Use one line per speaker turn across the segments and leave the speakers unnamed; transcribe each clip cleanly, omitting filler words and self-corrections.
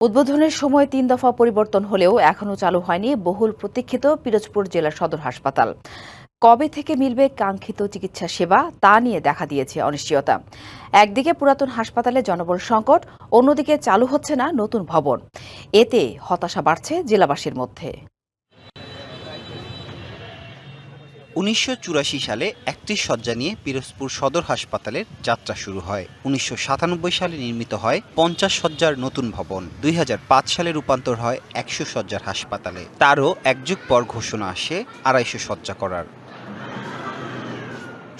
উদ্বোধনের সময় ৩ দফা পরিবর্তন হলেও এখনও চালু হয়নি বহুল প্রতীক্ষিত পিরোজপুর জেলা সদর হাসপাতাল। কবে থেকে মিলবে কাঙ্ক্ষিত চিকিৎসা সেবা তা নিয়ে দেখা দিয়েছে অনিশ্চয়তা। একদিকে পুরাতন হাসপাতালে জনবল সংকট, অন্যদিকে চালু হচ্ছে না নতুন ভবন। এতে হতাশা বাড়ছে জেলাবাসীর মধ্যে।
১৯৮৪ সালে ৩১ শয্যা নিয়ে পিরোজপুর সদর হাসপাতালের যাত্রা শুরু হয়। ১৯৯৭ সালে নির্মিত হয় ৫০ শয্যার নতুন ভবন। ২০০৫ সালে রূপান্তর হয় ১০০ শয্যার হাসপাতালে। তারও এক যুগ পর ঘোষণা আসে ২৫০ শয্যা করার।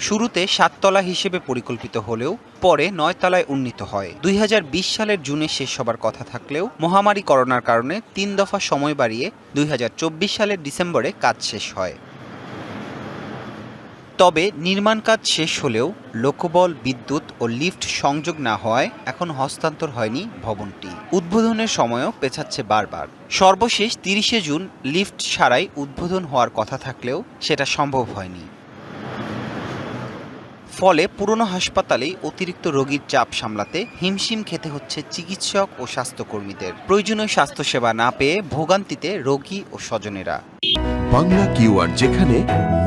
শুরুতে ৭ তলা হিসেবে পরিকল্পিত হলেও পরে ৯ তলায় উন্নীত হয়। ২০২০ সালের জুনে শেষ হবার কথা থাকলেও মহামারী করোনার কারণে ৩ দফা সময় বাড়িয়ে ২০২৪ সালের ডিসেম্বরে কাজ শেষ হয়। তবে নির্মাণ কাজ শেষ হলেও লোকবল, বিদ্যুৎ ও লিফট সংযোগ না হওয়ায় এখন হস্তান্তর হয়নি ভবনটি। উদ্বোধনের সময়ও পেছাচ্ছে বারবার। সর্বশেষ ৩০শে জুন লিফট ছাড়াই উদ্বোধন হওয়ার কথা থাকলেও সেটা সম্ভব হয়নি। ফলে পুরনো হাসপাতালেই অতিরিক্ত রোগীর চাপ সামলাতে হিমশিম খেতে হচ্ছে চিকিৎসক ও স্বাস্থ্যকর্মীদের। প্রয়োজনীয় স্বাস্থ্যসেবা না পেয়ে ভোগান্তিতে রোগী ও স্বজনেরা।
বাংলা কিউআর, যেখানে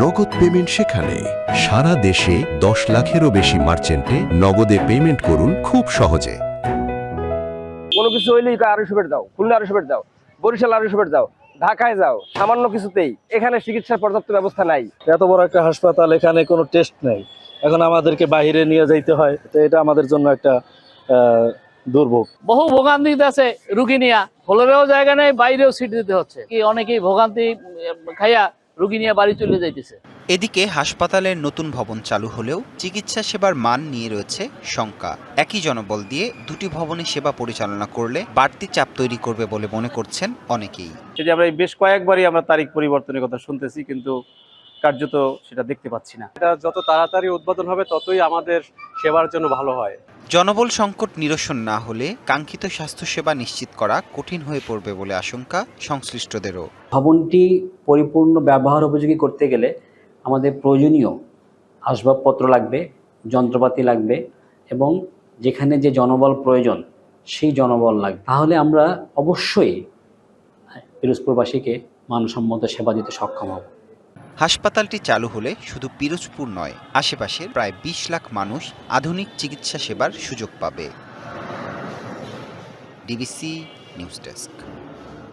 নগদ পেমেন্ট সেখানে। সারা দেশে ১০ লাখেরও বেশি মার্চেন্টে নগদে পেমেন্ট করুন খুব সহজে।
কোনো কিছু হইলেই ২৫০ বেড দাও, খুলনা ২৫০ বেড দাও, বরিশাল ২৫০ বেড দাও, ঢাকায় যাও, সামান্য কিছুতেই এখানে চিকিৎসার পর্যাপ্ত ব্যবস্থা নাই।
এত বড় একটা হাসপাতাল, এখানে কোনো টেস্ট নেই, এখন আমাদেরকে বাইরে নিয়ে যাইতে হয়। তো এটা আমাদের জন্য একটা দুর্ভোগ।
বহু ভোগান্তিতে আছে রুগী নিয়ে, হলেও জায়গা নেই, বাইরেও সিট দিতে হচ্ছে। কি অনেকেই ভোগান্তি খাইয়া রুগী নিয়ে বাড়ি চলে যাইতেছে।
এদিকে হাসপাতালের নতুন ভবন চালু হলেও চিকিৎসা সেবার মান নিয়ে রয়েছে শঙ্কা। একই জনবল দিয়ে দুটি ভবনে সেবা পরিচালনা করলে বাড়তি চাপ তৈরি করবে বলে মনে করছেন অনেকেই।
যদি আমরা বেশ কয়েকবারই আমরা তারিখ পরিবর্তনের কথা শুনতেছি, কিন্তু কার্যত সেটা দেখতে পাচ্ছি না। এটা যত তাড়াতাড়ি উদ্বোধন হবে ততই আমাদের সেবার জন্য ভালো হয়।
জনবল সংকট নিরসন না হলে কাঙ্ক্ষিত স্বাস্থ্যসেবা নিশ্চিত করা কঠিন হয়ে পড়বে বলে আশঙ্কা সংশ্লিষ্টদেরও।
ভবনটি পরিপূর্ণ ব্যবহার উপযোগী করতে গেলে আমাদের প্রয়োজনীয় আসবাবপত্র লাগবে, যন্ত্রপাতি লাগবে, এবং যেখানে যে জনবল প্রয়োজন সেই জনবল লাগবে। তাহলে আমরা অবশ্যই পিরোজপুরবাসীকে মানসম্মত সেবা দিতে সক্ষম হব।
হাসপাতালটি চালু হলে শুধু পিরোজপুর নয়, আশেপাশের প্রায় ২০ লাখ মানুষ আধুনিক চিকিৎসা সেবার সুযোগ পাবে। DBC news desk.